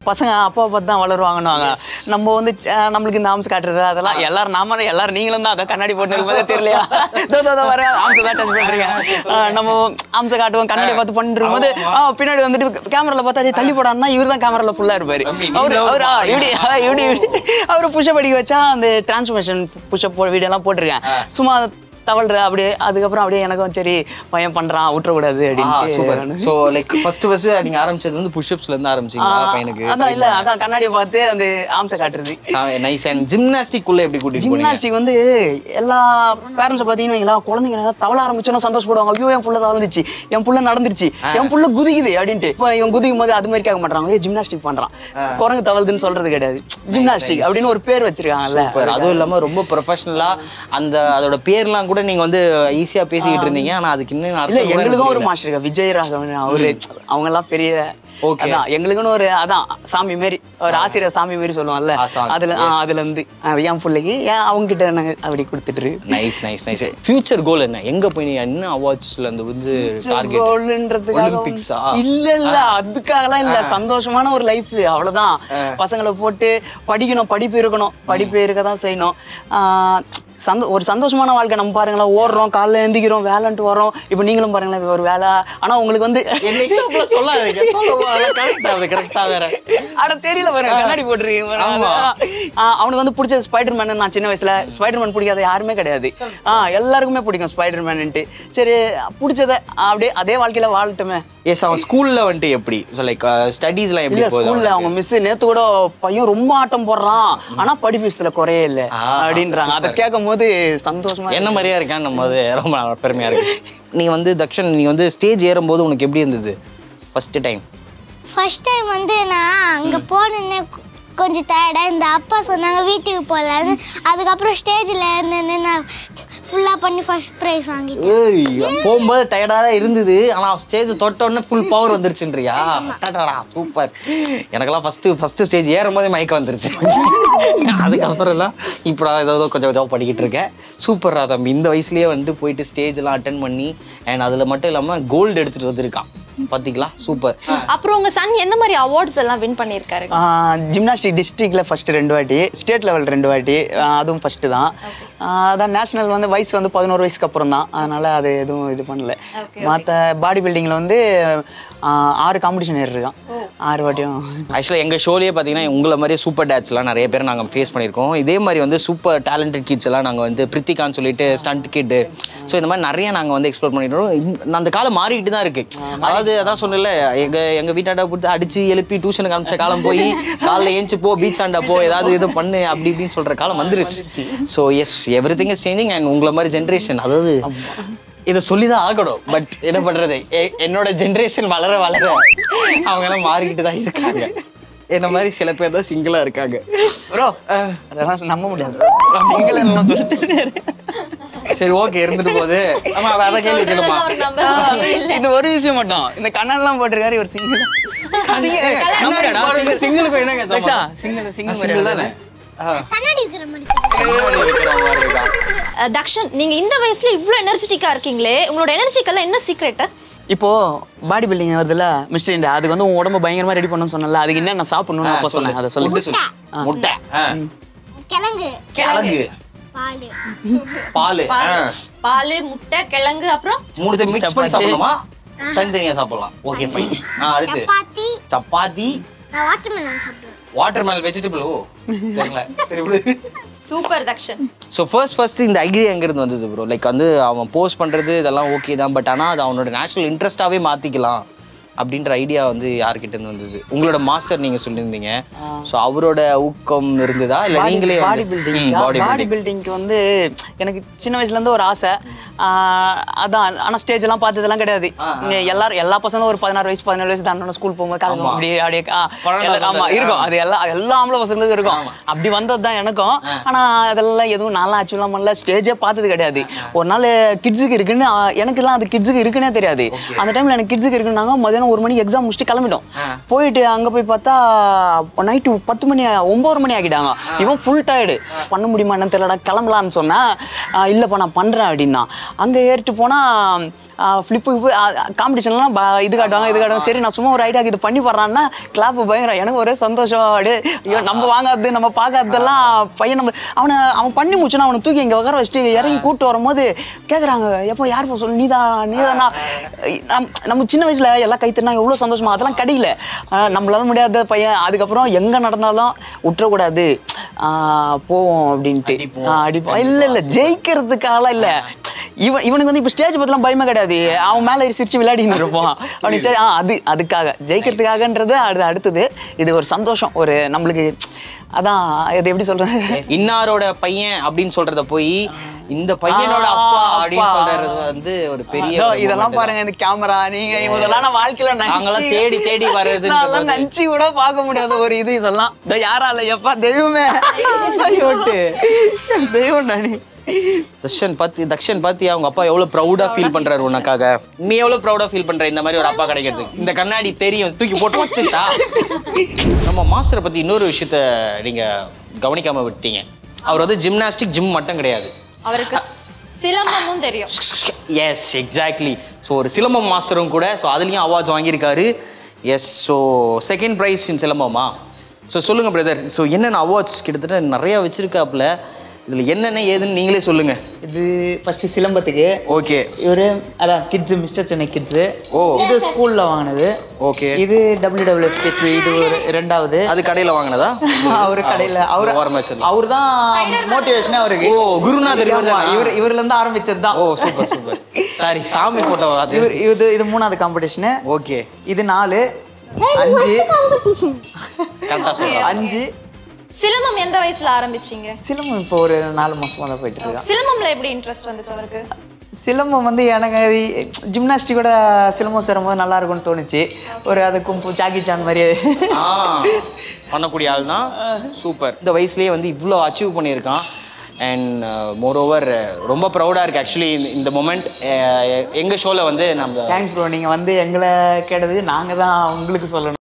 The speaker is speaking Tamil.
பசங்க அப்பா பார்த்து தான் வளருவாங்கன்னு நம்ம வந்து நம்மளுக்கு இந்த ஆம்ஸ் காட்டுறது அதெல்லாம் எல்லாரும் நீங்களும் தான் அதை கண்ணாடி போட்டு இருக்கும்போதே தெரியலையா வர ஆம்ஸ் தான் டச் பண்றீங்க நம்ம ஆம்ஸை காட்டுவோம் கண்ணாடி பார்த்து பண்ணிட்டு இருக்கும்போது பின்னாடி வந்துட்டு கேமரால பார்த்தா தள்ளி போடான்னா இவர் தான் கேமரால ஃபுல்லா இருப்பாரு அவரு புஷ்அப் அடிக்க வச்சா அந்த டிரான்ஸ்ஃபர்மேஷன் புஷ்அப் வீடியோ எல்லாம் போட்டிருக்கேன் சும்மா தவழ்ற அப்படியே அதுக்கப்புறம் அப்படியே எனக்கும் சரி பையன் பண்றான் விட்டுறக்கூடாது அப்படின்னு சோ லைக் ஃபர்ஸ்ட் நீங்க ஆரம்பிச்சது வந்து புஷ்அப்ஸ்ல இருந்து ஆரம்பிச்சீங்களா பையனுக்கு அதான் கண்ணாடியை பார்த்து அந்த ஆம்ஸை காட்டுறது நைஸ். அண்ட் ஜிம்னாஸ்டிக் குள்ள எப்படி கூட்டிட்டு போறீங்க? ஜிம்னாஸ்டிக் வந்து எல்லா பேரண்ட்ஸ் பாத்தீங்கன்னா குழந்தைங்க தவள ஆரம்பிச்சோன்னா சந்தோஷப்படுவாங்க. ஐயோ என் புள்ள தவழ்ந்துச்சு, என் புள்ள நடந்துருச்சு, என் புள்ள குதிக்குது அப்படின்ட்டு. இப்போ இவன் குதிக்கும் போது அது மாதிரி கேட்க மாட்டாங்க, ஜிம்னாஸ்டிக் பண்றான், குரங்கு தவழ்துன்னு சொல்றது கிடையாது, ஜிம்னாஸ்டிக் அப்படின்னு ஒரு பேர் வச்சிருக்காங்கல்ல. அதுவும் இல்லாம ரொம்ப ப்ரொஃபஷனலா அதோட பேர்லாம் கூட நீங்க வந்து ஈஸியா பேசிக்கிட்டு இருந்தீங்க. ஆனா அதுக்கு இன்னும் இல்ல எங்களுக்கும் ஒரு மாஸ்டர் இருக்கா, விஜய் ராகவன், அவரு அவங்க எல்லாம் பெரிய எங்களுக்குன்னு ஒரு அதான் சாமி மாரி ஒரு ஆசிரியர் சாமி மாரி சொல்லுவாங்கல்ல, அதுல இருந்து என் பிள்ளைக்கு அவங்க கிட்ட நாங்க அப்படி கொடுத்துட்டு. Nice nice nice. ஃபியூச்சர் கோல் என்ன? எங்க போய் என்ன அவார்ட்ஸ்ல இருந்து வந்து டார்கெட்? கோல்ன்றதுக்காக ஒலிம்பிக்ஸா? இல்ல அதுக்காகலாம் இல்ல, சந்தோஷமான ஒரு லைஃப் அவ்வளவுதான். பசங்களை போட்டு படிக்கணும், படிப்பு இருக்கணும், படிப்பு இருக்க தான் செய்யணும். ஒரு சந்தோஷமான வாழ்க்கை. நம்ம பாருங்களேன், ஓடுறோம், காலைல எழுந்திக்கிறோம், வேலைன்ட்டு வரோம். இப்போ நீங்களும் பாருங்களேன் ஒரு வேலை. ஆனா உங்களுக்கு வந்து தெரியல பாருங்க, கண்ணாடி போட்டுருக்கீங்க. அவனுக்கு வந்து பிடிச்ச ஸ்பைடர் மேன். நான் சின்ன வயசுல ஸ்பைடர் மேன் பிடிக்காத யாருமே கிடையாது, எல்லாருக்குமே பிடிக்கும் ஸ்பைடர் மேன்ட்டு. சரி பிடிச்சத அப்படியே அதே வாழ்க்கையில வாழட்டுமே. எஸ். அவன் ஸ்கூல்ல வந்துட்டு எப்படி லைக் ஸ்டடீஸ்லாம் எப்படி போகுது? ஸ்கூல்ல அவங்க மிஸ் நேத்து கூட பையன் ரொம்ப ஆட்டம் போடுறான், ஆனா படிப்பு விஷயத்துல குறையே இல்லை அப்படின்றாங்க. அதை கேட்கும் போது சந்தோஷமா என்ன மாதிரியா இருக்கான்னு நம்ம அது ரொம்ப பெருமையா இருக்கு. நீ வந்து தக்ஷன், நீ வந்து ஸ்டேஜ் ஏறும்போது உனக்கு எப்படி இருந்தது ஃபர்ஸ்ட் டைம்? ஃபர்ஸ்ட் டைம் வந்து நான் அங்க போனேன்னு கொஞ்சம் டயர்டா இந்த அப்பா சொன்னாங்க வீட்டுக்கு போகலான்னு. அதுக்கப்புறம் ஸ்டேஜில் இருந்து நான் ஃபுல்லாக பண்ணி ஃபர்ஸ்ட் ப்ரைஸ் வாங்கிட்டேன். போகும்போது டயர்டாக தான் இருந்தது, ஆனால் ஸ்டேஜ் தொட்டோடனே ஃபுல் பவர் வந்துருச்சுன்றியா? சூப்பர். எனக்கெல்லாம் ஃபஸ்ட்டு ஸ்டேஜ் ஏறும் போதே மயக்கம் வந்துருச்சு. அதுக்கப்புறம் தான் இப்போ ஏதோ கொஞ்சம் படிக்கிட்டு இருக்கேன். சூப்பரா தம்பி, இந்த வயசுலேயே வந்துட்டு போயிட்டு ஸ்டேஜ்லாம் அட்டன் பண்ணி அண்ட் அதில் மட்டும் இல்லாமல் கோல்டு எடுத்துகிட்டு வந்திருக்கான் பாத்தீங்களா? சூப்பர். அப்புறம் உங்க சன் எந்த மாதிரி அவார்ட்ஸ் எல்லாம் வின் பண்ணிருக்காரு? ஜிம்னாஸ்டிக் டிஸ்ட்ரிக்ட்ல ஃபர்ஸ்ட் 2 வாட்டி, ஸ்டேட் லெவல் 2 வாட்டி, அதுவும் ஃபர்ஸ்ட் தான். அதான் நேஷனல் வந்து வயசு வந்து 11 வயசுக்கு அப்புறம் தான், அதனால அது எதுவும் இது பண்ணல. மற்ற பாடி பில்டிங்ல வந்து 6 காம்படிஷன் ஏறிருக்கான், 6 வாட்டியும். ஆக்சுவலாக எங்கள் ஷோலேயே பார்த்தீங்கன்னா உங்களை மாதிரி சூப்பர் டேட்ஸ்லாம் நிறைய பேர் நாங்கள் ஃபேஸ் பண்ணியிருக்கோம். இதே மாதிரி வந்து சூப்பர் டேலண்டட் கிட்ஸ் எல்லாம் நாங்கள் வந்து பிரித்திகான்னு சொல்லிட்டு ஸ்டண்ட் கிட்டு, ஸோ இந்த மாதிரி நிறைய நாங்கள் வந்து எக்ஸ்ப்ளோர் பண்ணிட்டோம். அந்த காலம் மாறிக்கிட்டு தான் இருக்குது. அதாவது அதான் சொன்னல, எங்கள் வீட்டாண்ட கொடுத்து அடித்து எழுப்பி டியூஷனுக்கு அனுப்பிச்ச காலம் போய் காலைல ஏஞ்சி போ, பீச் ஆண்டா போ, ஏதாவது இது பண்ணு அப்படி இப்படின்னு சொல்கிற காலம் வந்துருச்சு. So yes, everything is changing. And உங்களை மாதிரி ஜென்ரேஷன், அதாவது இதை சொல்லிதான் ஆகணும், பட் என்ன பண்றது, என்னோட ஜென்ரேஷன் வளர வளர அவங்க எல்லாம் மாறிக்கிட்டு தான் இருக்காங்க. என்ன மாதிரி சில பேர் தான் சிங்கிளா இருக்காங்க. ப்ரோ அதெல்லாம் நம்ப முடியாது, சிங்கிள் சொல்லிட்டு. சரி ஓகே, இருந்துட்டு போகுது. ஆமா, வேற கேள்வி கேளுமா? இது ஒரு விஷயம் மட்டும், இந்த கண்ணெல்லாம் போட்டிருக்காரு ஒரு சிங்கிள். சிங்கிளுக்கு என்னங்க? சிங்கிள் தானே. தக்ஷன், நீங்க இந்த வயசுல இவ்வளவு எனர்ஜெட்டிக்கா இருக்கீங்களே, உங்களோட எனர்ஜிக்கெல்லாம் என்ன சீக்ரெட்? இப்போ பாடி பில்டிங் வருதுல்ல மிஸ்டர் இந்தியா, அதுக்கு வந்து உன் உடம்பு பயங்கரமா ரெடி பண்ணணும்னு சொன்னல, அதுக்கு என்ன நான் சாப்பிடணும்னு அப்ப சொன்னேன், அதை சொல்லு. முட்டை, கிழங்கு, பால், முட்டை, கிழங்கு, அப்புறம் மூணுத்தை மிக்ஸ் பண்ணி சாப்பிடணுமா? தனித்தனியா சாப்பிடலாம். Okay fine. அடுத்து சப்பாத்தி, வாட்டர்மெலன் வெஜிடபிள். ஓ தெரியல, தெரியல. சூப்பர் தக்ஷன். ஸோ ஃபர்ஸ்ட் இந்த ஐடியா எங்கிருந்து வந்தது ப்ரோ? லைக் வந்து அவன் போஸ்ட் பண்ணுறது இதெல்லாம் ஓகே தான், பட் ஆனால் அது அவனோட நேஷனல் இன்ட்ரெஸ்டாகவே மாற்றிக்கலாம் அப்படின்ற ஐடியா வந்து யார்கிட்ட இருந்து வந்தது? உங்களோட மாஸ்டர் நீங்க சொல்லியிருந்தீங்க, ஸோ அவரோட ஊக்கம் இருந்ததா இல்லை நீங்களே? பாடி பில்டிங்க்கு வந்து எனக்கு சின்ன வயசுல இருந்து ஒரு ஆசை, அதான். ஆனால் ஸ்டேஜ் எல்லாம் பார்த்ததெல்லாம் கிடையாது. எல்லா பசங்களும் ஒரு 16 வயசு 17 வயசு தாண்டணும் ஸ்கூல் போகும்போது காலம் அப்படியே ஆமா இருக்கும், அது எல்லா ஆம்பளை பசங்களுக்கும் இருக்கும். அப்படி வந்தது தான் எனக்கும். ஆனா அதெல்லாம் எதுவும் நல்லா அச்சீவ்லாம் பண்ணல, ஸ்டேஜே பார்த்தது கிடையாது. ஒரு நாள் கிட்ஸுக்கு இருக்குன்னு, எனக்குலாம் அது கிட்ஸுக்கு இருக்குன்னே தெரியாது. அந்த டைம்ல எனக்கு கிட்ஸுக்கு இருக்குன்னாங்க, மதியானம் 1 மணிக்கு எக்ஸாம் முடிச்சுட்டு கிளம்பிட்டோம். போயிட்டு அங்க போய் பார்த்தா நைட்டு 10 மணி 9 மணி ஆகிட்டாங்க. இவன் ஃபுல் டயர்டு, பண்ண முடியுமா என்னன்னு தெரியலடா, கிளம்பலான்னு சொன்னா இல்லப்பா நான் பண்றேன் அப்படின்னா. அங்க ஏறிட்டு போனா ஃப்ளிப்பு காம்படிஷன்லாம் இது காட்டுவாங்க. சரி நான் சும்மா ஒரு ஐடியாக்கு இது பண்ணி போடுறான்னா கிளாப்பு பயங்கரம். எனக்கு ஒரே சந்தோஷம். அப்படியே ஐயோ நம்ம வாங்காது நம்ம பார்க்காததெல்லாம் பையன் அவன் பண்ணி முடிச்சுன்னா அவனை தூக்கி இங்கே உட்கார வச்சுட்டு இறங்கி கூப்பிட்டு வரும்போது கேட்குறாங்க, எப்போ யார் சொல்லு நீதானா. நம்ம சின்ன வயசில் எல்லாம் கைத்துனா எவ்வளோ சந்தோஷமா, அதெல்லாம் கிடைக்கல. நம்மளால முடியாத பையன். அதுக்கப்புறம் எங்கே நடந்தாலும் விட்டுறக்கூடாது, போவோம் அப்படின்ட்டு அடிப்போம். இல்லை ஜெயிக்கிறதுக்காக இல்லை, இவனுக்கு வந்து இப்போ ஸ்டேஜ் பற்றிலாம் பயமே கிடையாது. அவன் மேலே சிரிச்சு விளையாடின்னு இருப்பான். அவனுக்கு ஸ்டேஜ் அதுக்காக ஜெயிக்கிறதுக்காகன்றது அடுத்தது. இது ஒரு சந்தோஷம், ஒரு நம்மளுக்கு. அதான் இது எப்படி சொல்றது, இன்னாரோட பையன் அப்படின்னு சொல்றத போய் இந்த பையனோட அப்பா அப்படின்னு சொல்றது வந்து ஒரு பெரிய. இதெல்லாம் பாருங்க, இந்த கேமரா நீங்க இதெல்லாம் நான் வாழ்க்கையில நாங்கெல்லாம் தேடி தேடி வர்றது நினைச்சு கூட பார்க்க முடியாத ஒரு இது. இதெல்லாம் யாரால எப்பா தெய்வமே தெய்வம் நானே. தக்ஷன் பாத்தி அவங்க அப்பா எவ்வளவு ப்ரௌடா ஃபீல் பண்றாரு உனக்காக. நீ எவ்வளவு ப்ரௌடா ஃபீல் பண்ற இந்த மாதிரி ஒரு அப்பா கிடைக்கிறது? இந்த கண்ணாடி தெரியும், தூக்கி போட்டு வச்சுட்டா. நம்ம மாஸ்டரை பத்தி இன்னொரு விஷயத்த நீங்க கவனிக்காம விட்டீங்க. அவர் வந்து ஜிம் மட்டும் கிடையாது, அவருக்கு சிலம்பமும் தெரியும். Yes exactly. ஸோ ஒரு சிலம்பம் மாஸ்டரும் கூட. ஸோ அதுலேயும் அவார்ட்ஸ் வாங்கியிருக்காரு. எஸ். ஸோ செகண்ட் ப்ரைஸ் இன் சிலம்பமா. ஸோ சொல்லுங்க பிரதர், ஸோ என்னென்ன அவார்ட்ஸ் கிட்டத்தட்ட நிறையா வச்சிருக்காப்புல, இதில் என்னென்ன ஏதுன்னு நீங்களே சொல்லுங்க. இது ஃபர்ஸ்ட் சிலம்பத்துக்கு. ஓகே. இவரு அதான் கிட்ஸ், மிஸ்டர் சென்னை கிட்ஸ். ஓ, இது ஸ்கூல்ல வாங்கினது. ஓகே. இது WWF கிட்ஸ், இது ஒரு ரெண்டாவது. அது கடையில் வாங்கினதா? அவரு கடையில் அவர் தான் மோட்டிவேஷனே அவருக்கு. ஓ, குருநாதர் இவர்ல இருந்து ஆரம்பிச்சது தான். ஓ சூப்பர் சூப்பர். சாரி, சாமி போட்டோ. இது மூணாவது காம்படிஷனு. ஓகே. இது 4 5. சிலம்பம் எந்த வயசுல ஆரம்பிச்சீங்க? சிலம்பம் இப்போ ஒரு 4 மாசமா தான் போயிட்டு இருக்கா. சிலம்பம்ல எப்படி இன்ட்ரெஸ்ட் வந்துச்சு அவருக்கு? சிலம்பம் வந்து எனக்கு ஜிம்னாஸ்டிக்கோட சிலம்பம் சேரும்போது நல்லா இருக்கும்னு தோணுச்சு. ஒரு அது கும்பு ஜாக்கி சான் மாதிரி பண்ணக்கூடிய ஆள் தான். சூப்பர். இந்த வயசுலேயே வந்து இவ்வளோ அச்சீவ் பண்ணியிருக்கான். அண்ட் மோரோவர் ரொம்ப ப்ரௌடாக இருக்குது ஆக்சுவலி இந்த மொமெண்ட். எங்கள் ஷோவில் வந்து நம்ம தேங்க்ஸ் ப்ரோ, நீங்கள் வந்து எங்களை கேட்டது நாங்கள் தான் உங்களுக்கு சொல்லணும்.